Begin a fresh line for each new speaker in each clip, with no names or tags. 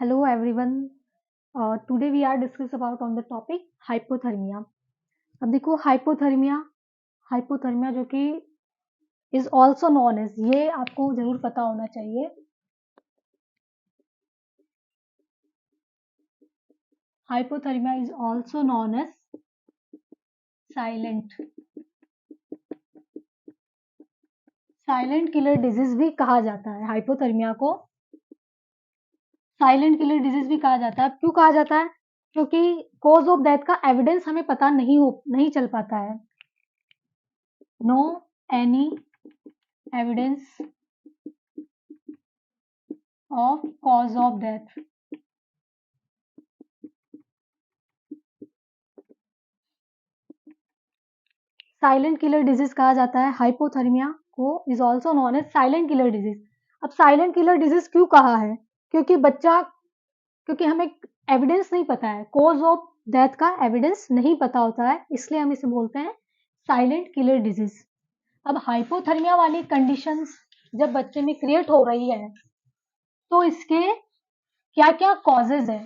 Hello everyone. Today we are discuss about on the topic hypothermia. अब देखो hypothermia जो कि इज ऑल्सो नॉन एज, ये आपको जरूर पता होना चाहिए। Hypothermia is also known as silent killer disease भी कहा जाता है। हाइपोथर्मिया को साइलेंट किलर डिजीज भी कहा जाता है। क्यों कहा जाता है? क्योंकि कॉज ऑफ डेथ का एविडेंस हमें पता नहीं चल पाता है। No any evidence of cause of death. Silent killer disease कहा जाता है हाइपोथर्मिया को, is also known as silent killer disease. अब साइलेंट किलर डिजीज क्यों कहा है? क्योंकि हमें एविडेंस नहीं पता है, कॉज ऑफ डेथ का एविडेंस नहीं पता होता है, इसलिए हम इसे बोलते हैं साइलेंट किलर डिजीज। अब हाइपोथर्मिया वाली कंडीशंस जब बच्चे में क्रिएट हो रही है तो इसके क्या क्या कॉजेज है,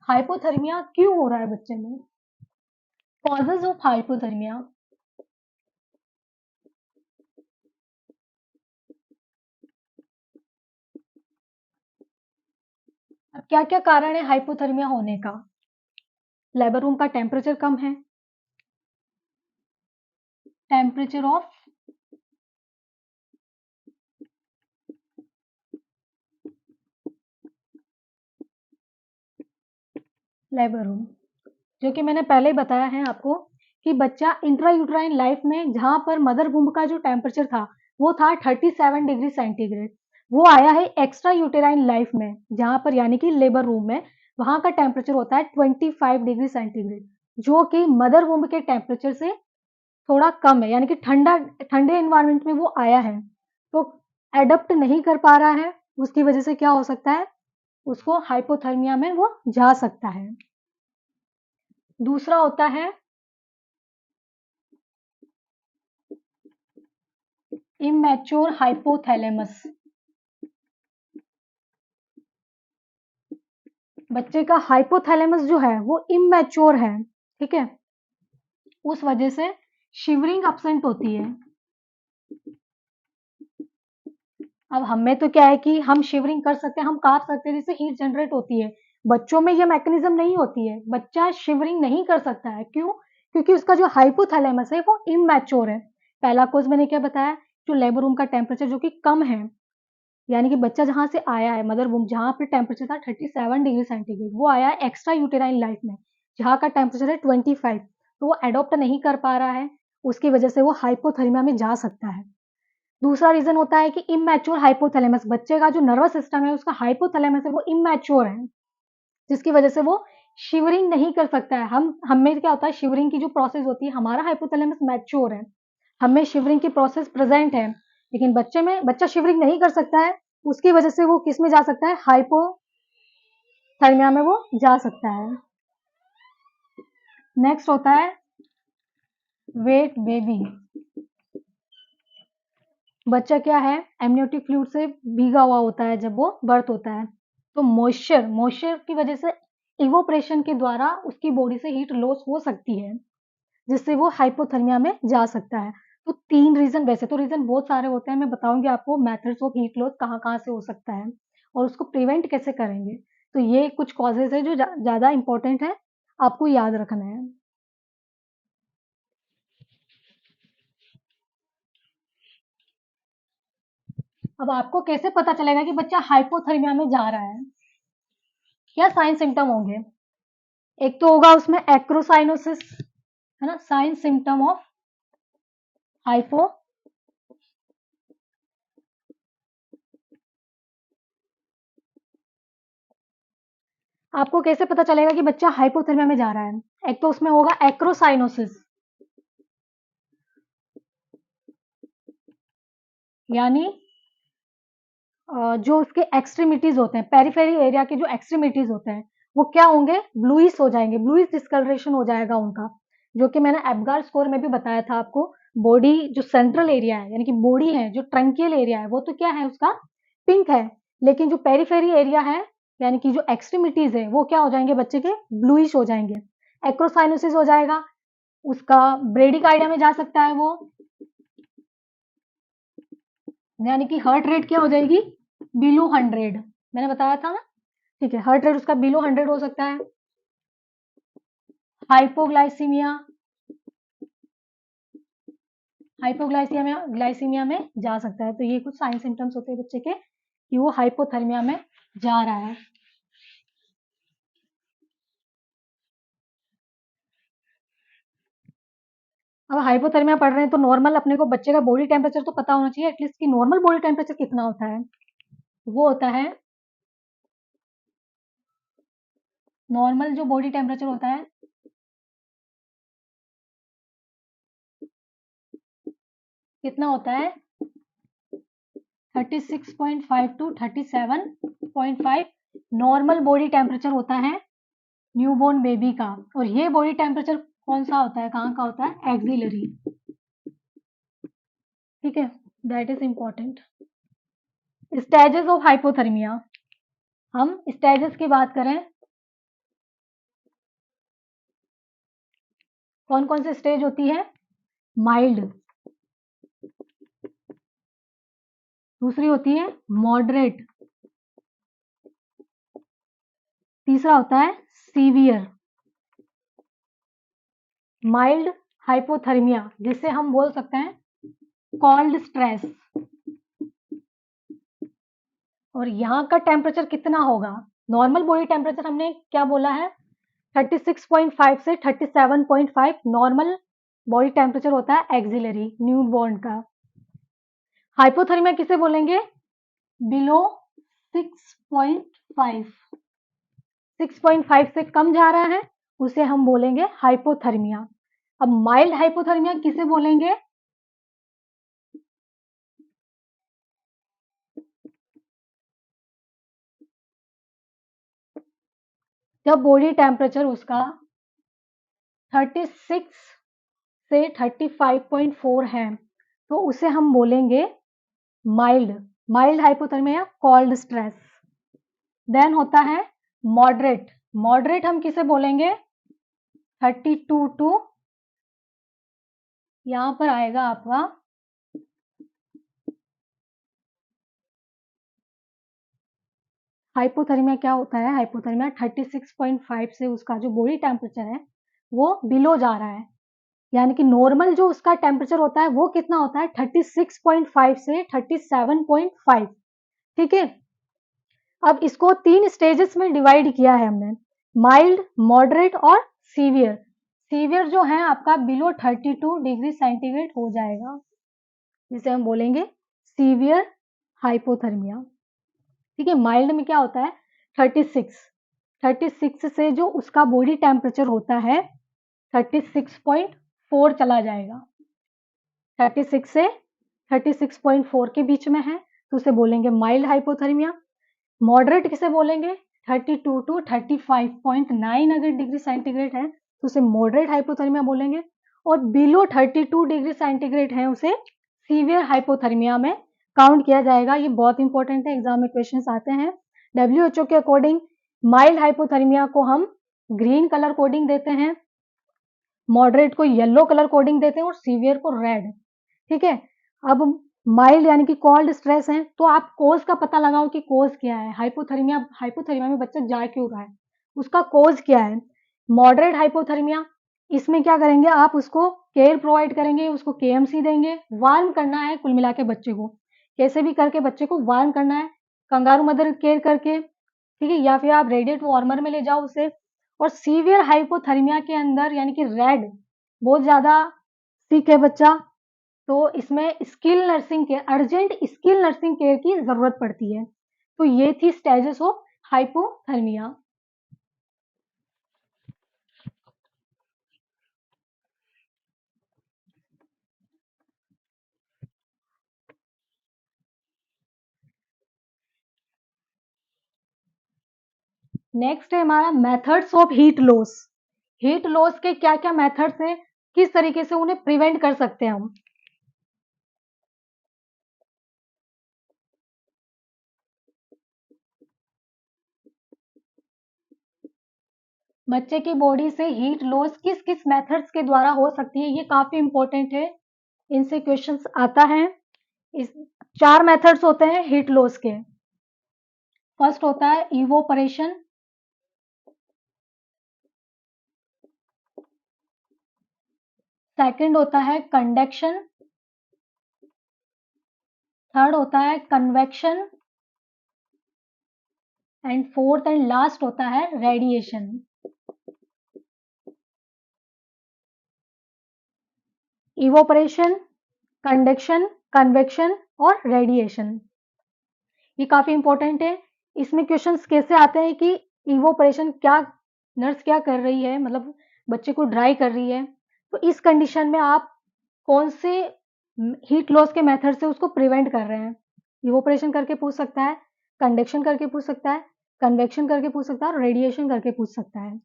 हाइपोथर्मिया क्यों हो रहा है बच्चे में, कॉजेज ऑफ हाइपोथर्मिया। अब क्या क्या कारण है हाइपोथर्मिया होने का? लेबर रूम का टेम्परेचर कम है, टेम्परेचर ऑफ लेबर रूम, जो कि मैंने पहले ही बताया है आपको कि बच्चा इंट्रायूट्राइन लाइफ में जहां पर मदर वुम्ब का जो टेम्परेचर था वो था 37 डिग्री सेंटीग्रेड, वो आया है एक्स्ट्रा यूटेराइन लाइफ में जहां पर यानी कि लेबर रूम में वहां का टेम्परेचर होता है 25 डिग्री सेंटीग्रेड, जो कि मदर वुम्ब के टेम्परेचर से थोड़ा कम है, यानी कि ठंडे इन्वायरमेंट में वो आया है तो एडप्ट नहीं कर पा रहा है। उसकी वजह से क्या हो सकता है, उसको हाइपोथर्मिया में वो जा सकता है। दूसरा होता है इमैच्योर हाइपोथैलेमस। बच्चे का हाइपोथैलेमस जो है वो इमैच्योर है, ठीक है, उस वजह से शिवरिंग अब्सेंट होती है। अब हमें तो क्या है कि हम शिवरिंग कर सकते हैं, हम कांप सकते हैं, जिससे हीट जनरेट होती है। बच्चों में ये मैकेनिज्म नहीं होती है, बच्चा शिवरिंग नहीं कर सकता है। क्यों? क्योंकि उसका जो हाइपोथैलेमस है वो इमैच्योर है। पहला कोर्स मैंने क्या बताया, जो लेबर रूम का टेम्परेचर जो कि कम है, यानी कि बच्चा जहां से आया है मदर वूम जहां पे टेम्परेचर था 37 डिग्री सेंटीग्रेड, वो आया है एक्स्ट्रा यूटेराइन लाइफ में जहां का टेम्परेचर है 25, तो वो एडॉप्ट नहीं कर पा रहा है, उसकी वजह से वो हाइपोथर्मिया में जा सकता है। दूसरा रीजन होता है कि इमैच्योर हाइपोथैलेमस, बच्चे का जो नर्वस सिस्टम है उसका हाइपोथैलेमस है वो इमैच्योर है, जिसकी वजह से वो शिवरिंग नहीं कर सकता है। हमें क्या होता है, शिवरिंग की जो प्रोसेस होती है, हमारा हाइपोथैलेमस मैच्योर है, हमें शिवरिंग की प्रोसेस प्रेजेंट है, लेकिन बच्चे में बच्चा शिवरिंग नहीं कर सकता है, उसकी वजह से वो किस में जा सकता है, हाइपोथर्मिया में वो जा सकता है। नेक्स्ट होता है वेट बेबी। बच्चा क्या है, एमनियोटिक फ्लूइड से भीगा हुआ होता है जब वो बर्थ होता है, तो मॉइस्चर की वजह से इवोपरेशन के द्वारा उसकी बॉडी से हीट लॉस हो सकती है, जिससे वो हाइपोथर्मिया में जा सकता है। तो 3 रीजन, वैसे तो रीजन बहुत सारे होते हैं, मैं बताऊंगी आपको मेथड्स ऑफ हीट लॉस कहाँ कहाँ से हो सकता है और उसको प्रिवेंट कैसे करेंगे। तो ये कुछ कॉजेज है जो ज्यादा इंपॉर्टेंट है, आपको याद रखना है। अब आपको कैसे पता चलेगा कि बच्चा हाइपोथर्मिया में जा रहा है? क्या साइन सिम्टम होंगे? एक तो होगा उसमें एक्रोसाइनोसिस, है ना, साइन सिम्टम ऑफ हाइपो। आपको कैसे पता चलेगा कि बच्चा हाइपोथर्मिया में जा रहा है? एक तो उसमें होगा एक्रोसाइनोसिस, यानी जो उसके एक्सट्रीमिटीज होते हैं, पेरिफेरी एरिया के जो एक्सट्रीमिटीज होते हैं वो क्या होंगे, ब्लूइश हो जाएंगे, ब्लूइश डिस्कलरेशन हो जाएगा उनका, जो कि मैंने एब्गार स्कोर में भी बताया था आपको। बॉडी जो सेंट्रल एरिया है, यानी कि बॉडी है जो ट्रंकियल एरिया है, वो तो क्या है उसका पिंक है, लेकिन जो पेरिफेरी एरिया है यानी कि जो एक्सट्रीमिटीज है वो क्या हो जाएंगे बच्चे के, ब्लूइश हो जाएंगे। एक्रोसाइनोसिस हो जाएगा, उसका ब्रेडिकार्डिया में जा सकता है वो, यानी कि हार्ट रेट क्या हो जाएगी, बिलो 100, मैंने बताया था ना, ठीक है, हार्ट रेट उसका बिलो 100 हो सकता है। हाइपोग्लाइसीमिया, ग्लाइसीमिया में जा सकता है। तो ये कुछ साइन सिम्टम्स होते हैं बच्चे के कि वो हाइपोथर्मिया में जा रहा है। अब हाइपोथर्मिया पढ़ रहे हैं तो नॉर्मल अपने को बच्चे का बॉडी टेम्परेचर तो पता होना चाहिए एटलीस्ट, कि नॉर्मल बॉडी टेम्परेचर कितना होता है। वो होता है, नॉर्मल जो बॉडी टेम्परेचर होता है कितना होता है, 36.5 टू 37.5 नॉर्मल बॉडी टेम्परेचर होता है न्यूबॉर्न बेबी का। और ये बॉडी टेम्परेचर कौन सा होता है, कहाँ का होता है, एक्सिलरी, ठीक है, that is important. Stages of hypothermia, हम स्टेजेस की बात करें, कौन कौन से स्टेज होती है, माइल्ड, दूसरी होती है मॉडरेट, तीसरा होता है सीवियर। माइल्ड हाइपोथर्मिया जिसे हम बोल सकते हैं कॉल्ड स्ट्रेस, और यहाँ का टेम्परेचर कितना होगा, नॉर्मल बॉडी टेम्परेचर हमने क्या बोला है, 36.5 से 37.5 नॉर्मल बॉडी टेम्परेचर होता है एक्सिलरी न्यूबॉर्न का। हाइपोथर्मिया किसे बोलेंगे, बिलो 6.5, 6.5 से कम जा रहा है उसे हम बोलेंगे हाइपोथर्मिया। अब माइल्ड हाइपोथर्मिया किसे बोलेंगे, जब बॉडी टेम्परेचर उसका 36 से 35.4 है तो उसे हम बोलेंगे mild, mild hypothermia, cold stress. Then होता है मॉडरेट, मॉडरेट हम किसे बोलेंगे, 32 टू, यहां पर आएगा आपका हाइपोथर्मिया, क्या होता है हाइपोथर्मिया, 36.5 से उसका जो बॉडी टेम्परेचर है वो बिलो जा रहा है, यानी कि नॉर्मल जो उसका टेम्परेचर होता है वो कितना होता है 36.5 से 37.5, ठीक है। अब इसको 3 स्टेजेस में डिवाइड किया है हमने, माइल्ड, मॉडरेट और सीवियर। सीवियर जो है आपका बिलो 32 डिग्री सेंटीग्रेड हो जाएगा, जिसे हम बोलेंगे सीवियर हाइपोथर्मिया, ठीक है। माइल्ड में क्या होता है 36, 36 से जो उसका बॉडी टेम्परेचर होता है 36.4 चला जाएगा, 36 से 36.4 के बीच में है तो उसे बोलेंगे माइल्ड हाइपोथर्मिया। मॉडरेट किसे बोलेंगे, 32 टू 35.9 अगर डिग्री सेंटीग्रेड है तो उसे मॉडरेट हाइपोथर्मिया बोलेंगे, और बिलो 32 डिग्री सेंटीग्रेड है उसे सीवियर हाइपोथर्मिया में काउंट किया जाएगा। ये बहुत इंपॉर्टेंट है, एग्जाम में क्वेश्चन आते हैं। WHO के अकॉर्डिंग माइल्ड हाइपोथर्मिया को हम ग्रीन कलर कोडिंग देते हैं, मॉडरेट को येलो कलर कोडिंग देते हैं और सीवियर को रेड, ठीक है। अब माइल्ड यानी कि कॉल्ड स्ट्रेस है तो आप कोज का पता लगाओ कि कोज क्या है, हाइपोथर्मिया, हाइपोथर्मिया में बच्चा जा क्यों रहा है, उसका कोज क्या है। मॉडरेट हाइपोथर्मिया, इसमें क्या करेंगे आप, उसको केयर प्रोवाइड करेंगे, उसको KMC देंगे, वार्म करना है कुल मिला के बच्चे को, कैसे भी करके बच्चे को वार्म करना है, कंगारू मदर केयर करके, ठीक है, या फिर आप रेडिएट वार्मर में ले जाओ उसे। और सीवियर हाइपोथर्मिया के अंदर यानी कि रेड, बहुत ज्यादा सिक है बच्चा, तो इसमें skill nursing care, urgent skill nursing care की जरूरत पड़ती है। तो ये थी स्टेजेस ऑफ हाइपोथर्मिया। नेक्स्ट है हमारा methods of heat loss. Heat loss के क्या क्या मेथड्स हैं, किस तरीके से उन्हें प्रिवेंट कर सकते हैं हम। बच्चे की बॉडी से हीट लॉस किस किस मेथड्स के द्वारा हो सकती है, ये काफी इंपॉर्टेंट है, इनसे क्वेश्चंस आता है। इस 4 मेथड्स होते हैं हीट लॉस के। फर्स्ट होता है इवोपरेशन, सेकंड होता है कंडक्शन, थर्ड होता है convection and fourth and last होता है रेडिएशन। इवोपरेशन, कंडक्शन, कन्वेक्शन और रेडिएशन, ये काफी इंपॉर्टेंट है। इसमें क्वेश्चंस कैसे आते हैं कि इवोपरेशन क्या, नर्स क्या कर रही है, मतलब बच्चे को ड्राई कर रही है, तो इस कंडीशन में आप कौन से हीट लॉस के मेथड से उसको प्रिवेंट कर रहे हैं। इवोपरेशन करके पूछ सकता है, कंडक्शन करके पूछ सकता है, कन्वेक्शन करके पूछ सकता है और रेडिएशन करके पूछ सकता है।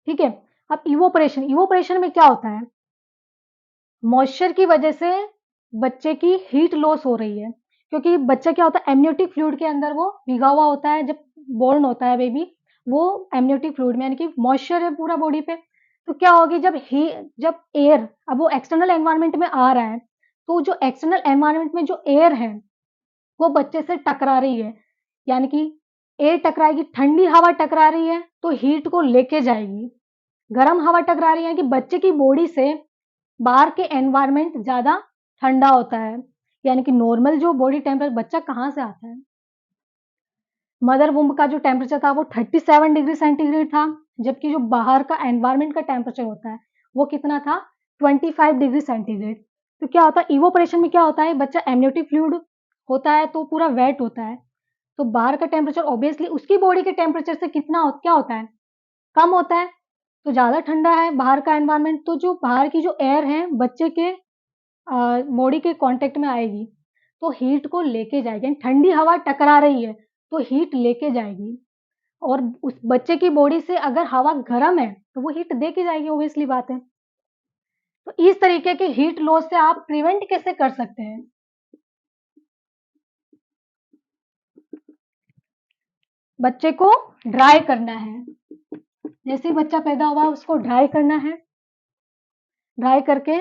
ठीक है। अब इवोपरेशन, इवोपरेशन में क्या होता है, मॉइस्चर की वजह से बच्चे की हीट लॉस हो रही है, क्योंकि बच्चा क्या होता है एमनियोटिक फ्लूइड के अंदर वो भिगा हुआ होता है, जब बोर्न होता है बेबी, वो एमनियोटिक फ्लूइड में यानी कि मॉइस्चर है पूरा बॉडी पे। तो क्या होगी जब एयर, अब वो एक्सटर्नल एनवायरनमेंट में आ रहा है, तो जो एक्सटर्नल एनवायरनमेंट में जो एयर है वो बच्चे से टकरा रही है, यानी कि एयर टकराएगी, ठंडी हवा टकरा रही है तो हीट को लेके जाएगी, गर्म हवा टकरा रही है कि बच्चे की बॉडी से बाहर के एनवायरनमेंट ज्यादा ठंडा होता है, यानी कि नॉर्मल जो बॉडी टेम्परेचर बच्चा कहाँ से आता है, मदर वुम्ब का जो टेम्परेचर था वो 37 डिग्री सेंटीग्रेड था, जबकि जो बाहर का एनवायरनमेंट का टेम्परेचर होता है वो कितना था, 25 डिग्री सेंटीग्रेड। तो क्या होता है इवोपरेशन में, क्या होता है बच्चा एमनियोटिक फ्लूइड होता है तो पूरा वेट होता है, तो बाहर का टेम्परेचर ऑब्वियसली उसकी बॉडी के टेम्परेचर से क्या होता है, कम होता है, तो ज़्यादा ठंडा है बाहर का एनवायरनमेंट, तो जो बाहर की जो एयर है बच्चे के बॉडी के कांटेक्ट में आएगी तो हीट को लेके जाएगी, यानी ठंडी हवा टकरा रही है तो हीट लेके जाएगी, और उस बच्चे की बॉडी से अगर हवा गर्म है तो वो हीट दे के जाएगी, ऑब्वियसली बात है। तो इस तरीके के हीट लॉस से आप प्रिवेंट कैसे कर सकते हैं, बच्चे को ड्राई करना है, जैसे ही बच्चा पैदा हुआ उसको ड्राई करना है, ड्राई करके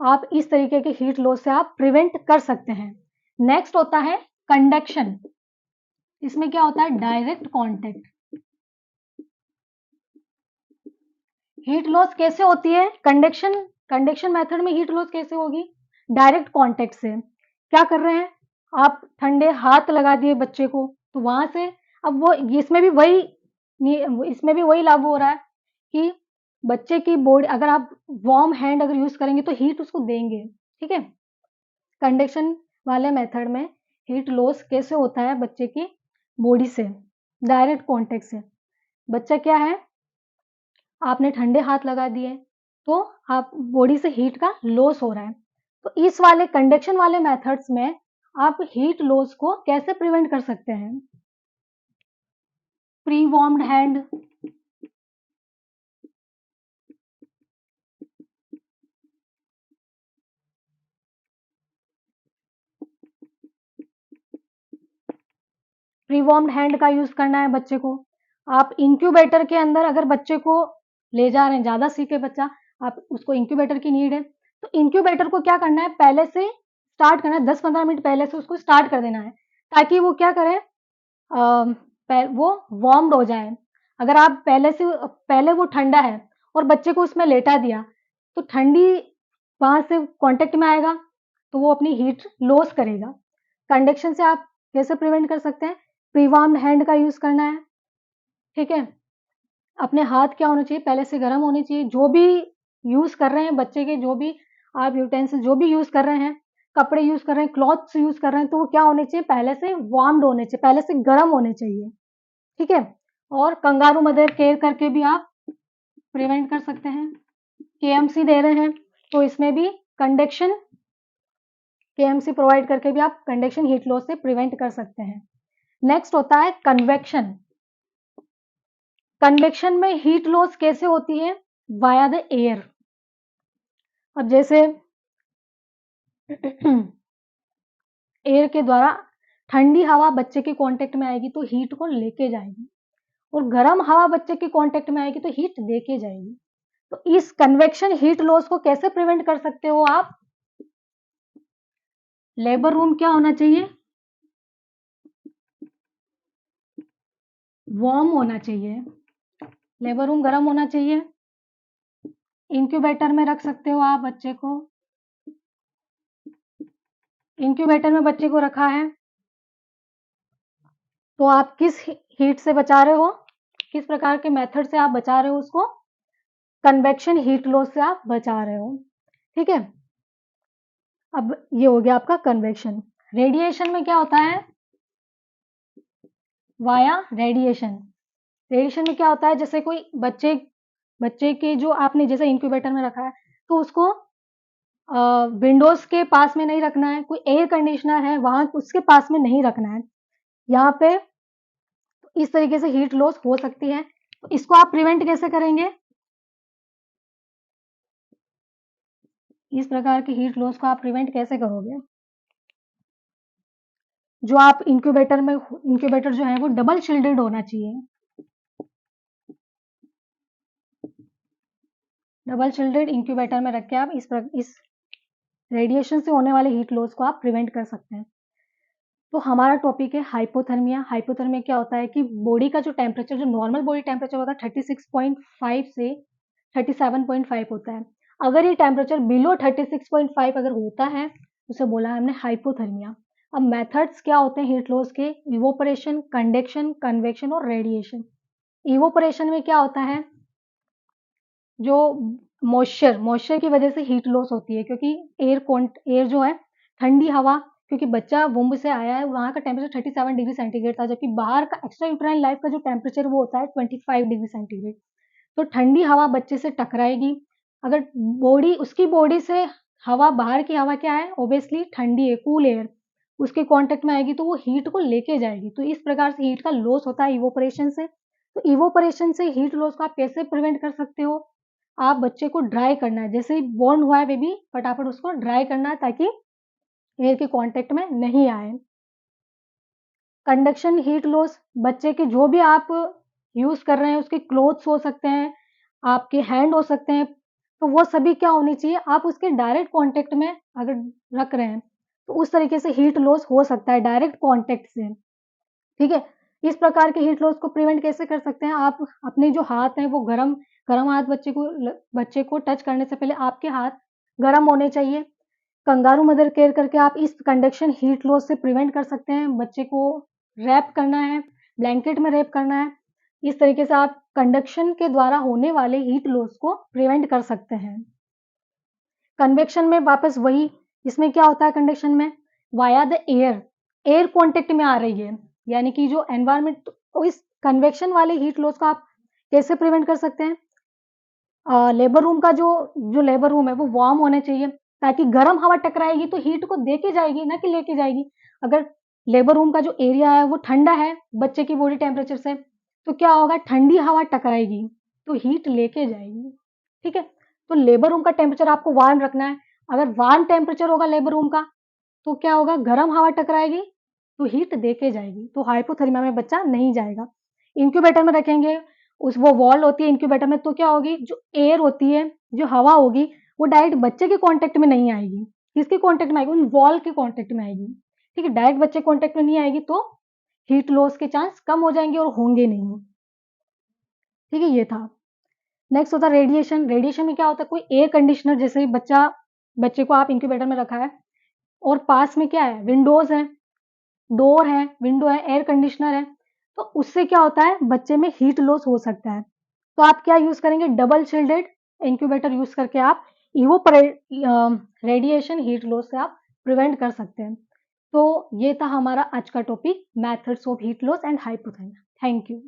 आप इस तरीके के हीट लॉस से आप प्रिवेंट कर सकते हैं। नेक्स्ट होता है कंडक्शन, इसमें क्या होता है डायरेक्ट कांटेक्ट। हीट लॉस कैसे होती है, कंडक्शन मेथड में हीट लॉस कैसे होगी, डायरेक्ट कांटेक्ट से। क्या कर रहे हैं आप, ठंडे हाथ लगा दिए बच्चे को तो वहां से, अब वो इसमें भी वही लागू हो रहा है कि बच्चे की बॉडी, अगर आप वार्म हैंड अगर यूज करेंगे तो हीट उसको देंगे। ठीक है। कंडक्शन वाले मेथड में हीट लॉस कैसे होता है बच्चे की बॉडी से, डायरेक्ट कांटेक्ट से। बच्चा क्या है, आपने ठंडे हाथ लगा दिए तो आप बॉडी से हीट का लॉस हो रहा है, तो इस वाले कंडक्शन वाले मेथड्स में आप हीट लॉस को कैसे प्रिवेंट कर सकते हैं, pre warmed hand, pre warmed hand का यूज करना है बच्चे को। आप इंक्यूबेटर के अंदर अगर बच्चे को ले जा रहे हैं, ज्यादा सीख है बच्चा, आप उसको इंक्यूबेटर की नीड है, तो इंक्यूबेटर को क्या करना है पहले से स्टार्ट करना है, 10-15 मिनट पहले से उसको स्टार्ट कर देना है, ताकि वो क्या करे, वो वार्म्ड हो जाए। अगर आप पहले वो ठंडा है और बच्चे को उसमें लेटा दिया तो ठंडी वहां से कांटेक्ट में आएगा तो वो अपनी हीट लॉस करेगा। कंडक्शन से आप कैसे प्रिवेंट कर सकते हैं, प्री वार्म्ड हैंड का यूज करना है। ठीक है। अपने हाथ क्या होने चाहिए, पहले से गर्म होने चाहिए, जो भी यूज कर रहे हैं बच्चे के, जो भी आप यूटेंसिल जो भी यूज कर रहे हैं, कपड़े यूज कर रहे हैं, क्लॉथ्स यूज कर रहे हैं, तो वो क्या होने चाहिए पहले से वार्म्ड होने चाहिए, पहले से गर्म होने चाहिए। ठीक है। और कंगारू मदर केयर करके भी आप प्रिवेंट कर सकते हैं। केएमसी दे रहे हैं तो इसमें भी कंडक्शन, केएमसी प्रोवाइड करके भी आप कंडक्शन हीट लॉस से प्रिवेंट कर सकते हैं। नेक्स्ट होता है कन्वेक्शन। कन्वेक्शन में हीट लॉस कैसे होती है, वाया द एयर। अब जैसे एयर के द्वारा ठंडी हवा बच्चे के कांटेक्ट में आएगी तो हीट को लेके जाएगी, और गर्म हवा बच्चे के कांटेक्ट में आएगी तो हीट देके जाएगी। तो इस कन्वेक्शन हीट लॉस को कैसे प्रिवेंट कर सकते हो आप? लेबर रूम क्या होना चाहिए? वार्म होना चाहिए। लेबर रूम गर्म होना चाहिए। इंक्यूबेटर में रख सकते हो आप बच्चे को। इंक्यूबेटर में बच्चे को रखा है तो आप किस हीट से बचा रहे हो? किस प्रकार के मेथड से आप बचा रहे हो उसको? कन्वेक्शन हीट लॉस से आप बचा रहे हो। ठीक है, अब ये हो गया आपका कन्वेक्शन। रेडिएशन में क्या होता है? Via radiation. रेडिएशन में क्या होता है, जैसे कोई बच्चे के जो आपने जैसे इंक्यूबेटर में रखा है तो उसको विंडोज के पास में नहीं रखना है, कोई एयर कंडीशनर है वहां उसके पास में नहीं रखना है। यहाँ पे इस तरीके से हीट लॉस हो सकती है, तो इसको आप प्रिवेंट कैसे करेंगे? इस प्रकार की हीट लॉस को आप प्रिवेंट कैसे करोगे? जो आप इंक्यूबेटर जो है वो डबल शील्डेड होना चाहिए। डबल शील्डेड इंक्यूबेटर में रख के आप इस रेडिएशन से होने वाले हीट लॉस को आप प्रिवेंट कर सकते हैं। तो हमारा टॉपिक है हाइपोथर्मिया। हाइपोथर्मिया क्या होता है कि बॉडी का जो टेम्परेचर, जो नॉर्मल बॉडी टेम्परेचर होता है 36.5 से 37.5 होता है। अगर ये टेम्परेचर बिलो 36.5 अगर होता है उसे बोला है हमने हाइपोथर्मिया। अब मेथड्स क्या होते हैं हीट लॉस के? इवोपरेशन, कंडक्शन, कन्वेक्शन और रेडिएशन। इवोपरेशन में क्या होता है, जो मॉइस्चर की वजह से हीट लॉस होती है, क्योंकि एयर जो है ठंडी हवा, क्योंकि बच्चा वुम्ब से आया है वहाँ का टेम्परेचर 37 डिग्री सेंटीग्रेड था, जबकि बाहर का एक्स्ट्रा यूट्राइन लाइफ का जो टेम्परेचर वो होता है 25 डिग्री सेंटीग्रेड। तो ठंडी हवा बच्चे से टकराएगी, अगर उसकी बॉडी से हवा, बाहर की हवा क्या है, ऑब्वियसली ठंडी है, कूल एयर, उसके कांटेक्ट में आएगी तो वो हीट को लेके जाएगी। तो इस प्रकार से हीट का लॉस होता है इवोपरेशन से। तो इवोपरेशन से हीट लॉस को आप कैसे प्रिवेंट कर सकते हो? आप बच्चे को ड्राई करना है, जैसे ही बॉर्न हुआ है बेबी फटाफट उसको ड्राई करना है ताकि एयर के कांटेक्ट में नहीं आए। कंडक्शन हीट लॉस, बच्चे के जो भी आप यूज कर रहे हैं उसके क्लोथ्स हो सकते हैं, आपके हैंड हो सकते हैं, तो वो सभी क्या होनी चाहिए, आप उसके डायरेक्ट कांटेक्ट में अगर रख रहे हैं तो उस तरीके से हीट लॉस हो सकता है डायरेक्ट कांटेक्ट से। ठीक है, इस प्रकार के हीट लॉस को प्रिवेंट कैसे कर सकते हैं? आप अपने जो हाथ हैं वो गरम गरम हाथ बच्चे को टच करने से पहले आपके हाथ गरम होने चाहिए। कंगारू मदर केयर करके आप इस कंडक्शन हीट लॉस से प्रिवेंट कर सकते हैं। बच्चे को रैप करना है, ब्लैंकेट में रैप करना है। इस तरीके से आप कंडक्शन के द्वारा होने वाले हीट लॉस को प्रिवेंट कर सकते हैं। कन्वेक्शन में वापस वही, इसमें क्या होता है कंडक्शन में, वाया द एयर कांटेक्ट में आ रही है, यानी कि जो एनवायरमेंट, तो इस कन्वेक्शन वाले हीट लॉस को आप कैसे प्रिवेंट कर सकते हैं? लेबर रूम का जो लेबर रूम है वो वार्म होने चाहिए, ताकि गर्म हवा टकराएगी तो हीट को देके जाएगी ना कि लेके जाएगी। अगर लेबर रूम का जो एरिया है वो ठंडा है बच्चे की बॉडी टेम्परेचर से, तो क्या होगा, ठंडी हवा टकराएगी तो हीट लेके जाएगी। ठीक है, तो लेबर रूम का टेम्परेचर आपको वार्म रखना है। अगर वार्म टेम्परेचर होगा लेबर रूम का तो क्या होगा, गर्म हवा टकराएगी तो हीट देके जाएगी, तो हाइपोथर्मिया में बच्चा नहीं जाएगा। इंक्यूबेटर में रखेंगे, उस वो वॉल होती है इंक्यूबेटर में, तो क्या होगी, जो एयर होती है, जो हवा होगी वो डायरेक्ट बच्चे के कांटेक्ट में नहीं आएगी। किसके कांटेक्ट में आएगी, उन वॉल के कांटेक्ट में आएगी। ठीक है, डायरेक्ट बच्चे कांटेक्ट में नहीं आएगी तो हीट लॉस के चांस कम हो जाएंगे और होंगे नहीं। ठीक है, ये था। नेक्स्ट होता है रेडिएशन। रेडिएशन में क्या होता है, कोई एयर कंडीशनर, जैसे बच्चे को आप इंक्यूबेटर में रखा है और पास में क्या है, विंडोज है, डोर है, विंडो है, एयर कंडीशनर है, तो उससे क्या होता है, बच्चे में हीट लॉस हो सकता है। तो आप क्या यूज करेंगे, डबल शील्डेड इंक्यूबेटर यूज करके आप रेडिएशन हीट लॉस से आप प्रिवेंट कर सकते हैं। तो ये था हमारा आज का topic, methods of heat loss and hypothermia. Thank you.